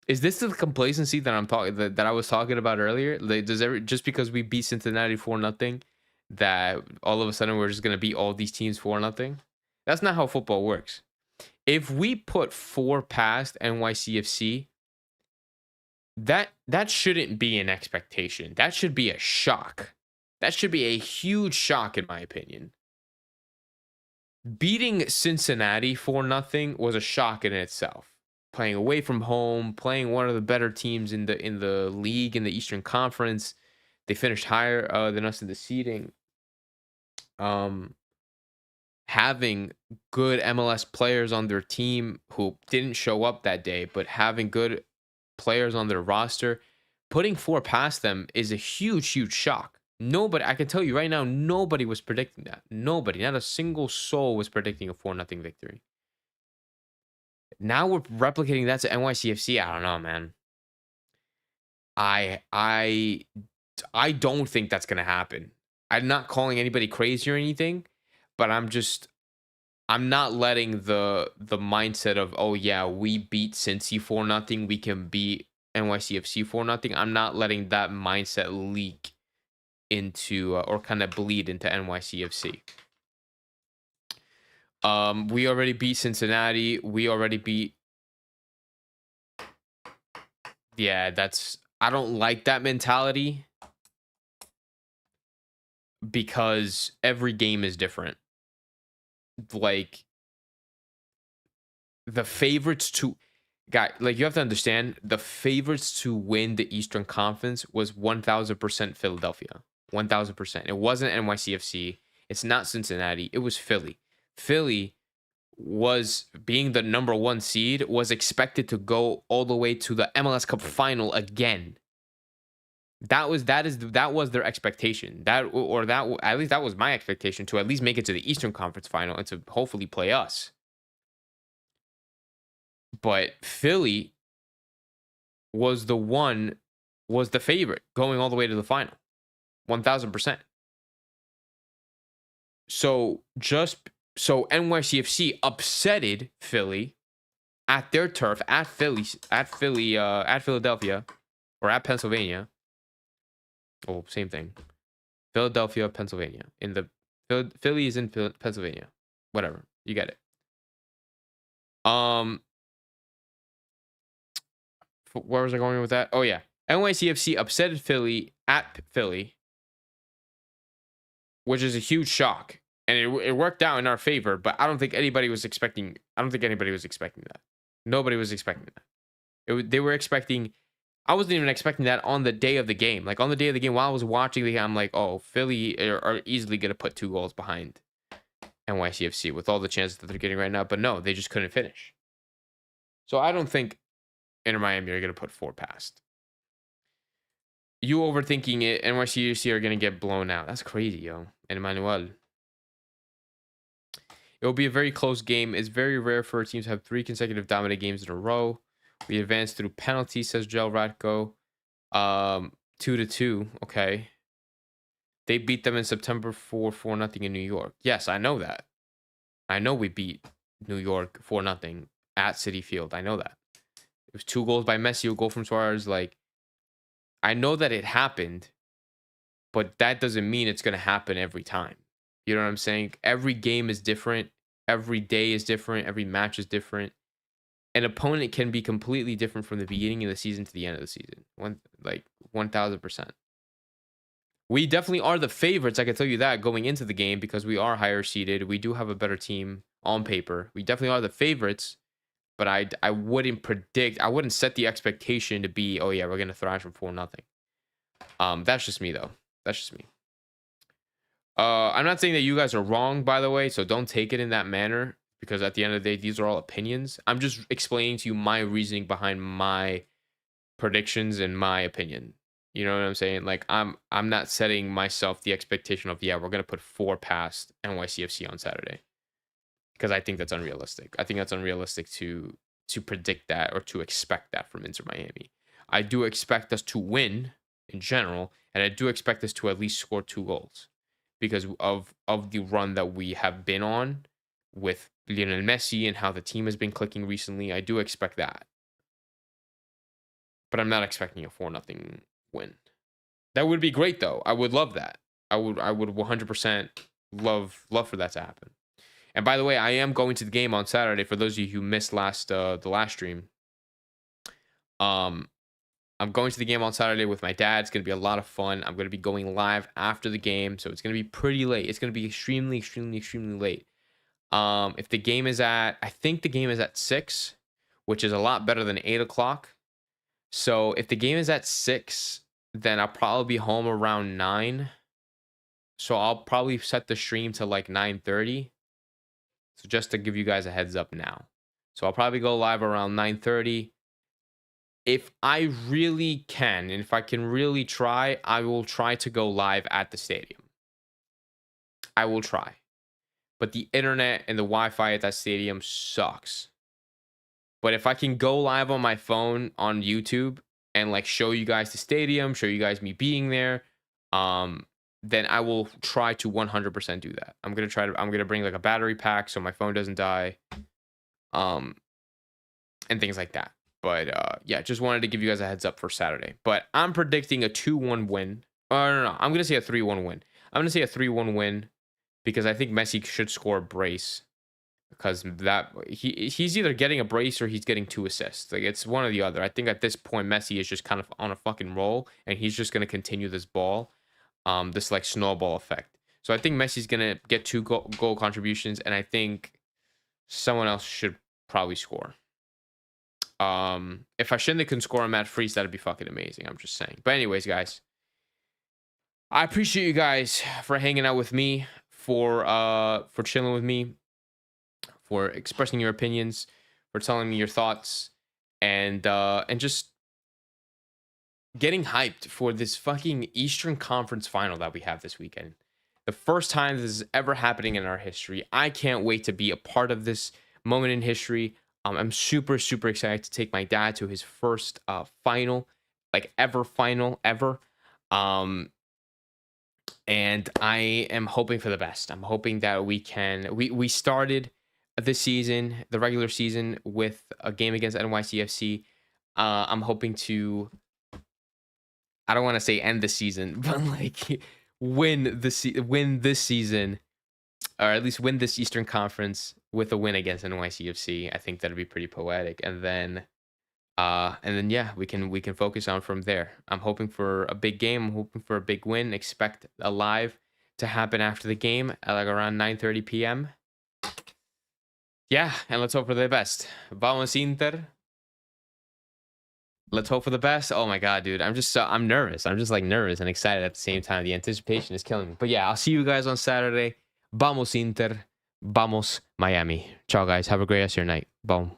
Is this the complacency that I was talking about earlier? Like, just because we beat Cincinnati 4-0, that all of a sudden we're just gonna beat all these teams 4-0? That's not how football works. If we put 4 past NYCFC, that shouldn't be an expectation. That should be a shock. That should be a huge shock, in my opinion. Beating Cincinnati 4-0 was a shock in itself. Playing away from home, playing one of the better teams in the league in the Eastern Conference. They finished higher than us in the seeding. Having good MLS players on their team who didn't show up that day, but having good players on their roster, putting 4 past them is a huge, huge shock. Nobody, I can tell you right now, nobody was predicting that. Nobody, not a single soul was predicting a 4-0 victory. Now we're replicating that to NYCFC. I don't know, man. I don't think that's gonna happen. I'm not calling anybody crazy or anything, but I'm not letting the mindset of, oh yeah, we beat Cincy 4-0, we can beat NYCFC 4-0. I'm not letting that mindset leak into or kind of bleed into NYCFC. We already beat Cincinnati. We already beat. Yeah, I don't like that mentality because every game is different. Like the favorites to you have to understand, the favorites to win the Eastern Conference was 1000% Philadelphia. 1000%. It wasn't NYCFC. It's not Cincinnati. It was Philly. Philly was, being the number 1 seed, was expected to go all the way to the MLS Cup final again. That was their expectation. At least that was my expectation, to at least make it to the Eastern Conference final and to hopefully play us. But Philly was the favorite going all the way to the final. 1000%. So NYCFC upsetted Philly at their turf, at Philadelphia, or at Pennsylvania. Oh, same thing. Philadelphia, Pennsylvania. Philly is in Pennsylvania. Whatever, you get it. Where was I going with that? Oh yeah, NYCFC upsetted Philly at Philly, which is a huge shock, and it worked out in our favor. But I don't think anybody was expecting. that. Nobody was expecting that. They were expecting. I wasn't even expecting that on the day of the game. Like on the day of the game, while I was watching the game, I'm like, oh, Philly are easily gonna put 2 goals behind NYCFC with all the chances that they're getting right now. But no, they just couldn't finish. So I don't think Inter Miami are gonna put 4 past. You overthinking it. NYCFC are gonna get blown out. That's crazy, yo. And Emmanuel. It will be a very close game. It's very rare for teams to have 3 consecutive dominant games in a row. We advanced through penalties, says Gel Ratko. 2-2. Okay. They beat them in September 4-0 in New York. Yes, I know that. I know we beat New York 4-0 at Citi Field. I know that. It was 2 goals by Messi, a goal from Suarez. Like, I know that it happened, but that doesn't mean it's going to happen every time. You know what I'm saying? Every game is different. Every day is different. Every match is different. An opponent can be completely different from the beginning of the season to the end of the season. 1000%. We definitely are the favorites, I can tell you that, going into the game, because we are higher seeded. We do have a better team on paper. We definitely are the favorites. but I wouldn't predict. I wouldn't set the expectation to be, oh yeah, we're gonna thrash them 4-0. That's just me though. That's just me. I'm not saying that you guys are wrong, by the way, so don't take it in that manner, because at the end of the day, these are all opinions. I'm just explaining to you my reasoning behind my predictions and my opinion. You know what I'm saying? Like I'm not setting myself the expectation of, yeah, we're gonna put 4 past NYCFC on Saturday, because I think that's unrealistic. I think that's unrealistic to predict that or to expect that from Inter Miami. I do expect us to win in general, and I do expect us to at least score 2 goals because of the run that we have been on with Lionel Messi and how the team has been clicking recently. I do expect that. But I'm not expecting a 4-0 win. That would be great though. I would love that. I would 100% love for that to happen. And by the way, I am going to the game on Saturday. For those of you who missed the last stream, I'm going to the game on Saturday with my dad. It's going to be a lot of fun. I'm going to be going live after the game, so it's going to be pretty late. It's going to be extremely, extremely, extremely late. If the game is I think the game is at 6, which is a lot better than 8 o'clock. So if the game is at 6, then I'll probably be home around 9. So I'll probably set the stream to like 9:30. So just to give you guys a heads up now. So I'll probably go live around 9:30. If I really can, and if I can really try, I will try to go live at the stadium. I will try. But the internet and the Wi-Fi at that stadium sucks. But if I can go live on my phone on YouTube and like show you guys the stadium, show you guys me being there, then I will try to 100% do that. I'm gonna bring like a battery pack so my phone doesn't die, and things like that. But yeah, just wanted to give you guys a heads up for Saturday. But I'm predicting a 2-1 win. No, I'm gonna say a 3-1 win. I'm gonna say a 3-1 win because I think Messi should score a brace. Because that he's either getting a brace or he's getting 2 assists. Like it's one or the other. I think at this point Messi is just kind of on a fucking roll, and he's just gonna continue this ball, this like snowball effect. So I think Messi's gonna get 2 goal contributions, and I think someone else should probably score. If Ashinde can score on Matt Freeze, that'd be fucking amazing. I'm just saying. But anyways, guys, I appreciate you guys for hanging out with me, for chilling with me, for expressing your opinions, for telling me your thoughts, and just getting hyped for this fucking Eastern Conference final that we have this weekend. The first time this is ever happening in our history. I can't wait to be a part of this moment in history. I'm super, super excited to take my dad to his first final, like final ever. And I am hoping for the best. I'm hoping that we started this season, the regular season, with a game against NYCFC. I'm hoping to, I don't want to say end the season, but like win this season, or at least win this Eastern Conference with a win against NYCFC. I think that'd be pretty poetic. And then yeah, we can focus on from there. I'm hoping for a big game. I'm hoping for a big win. Expect a live to happen after the game at like around 9:30 p.m. Yeah, and let's hope for the best. Vamos Inter. Let's hope for the best. Oh my god, dude. I'm nervous. I'm just like nervous and excited at the same time. The anticipation is killing me. But yeah, I'll see you guys on Saturday. Vamos Inter. Vamos Miami. Ciao guys. Have a great rest of your night. Boom.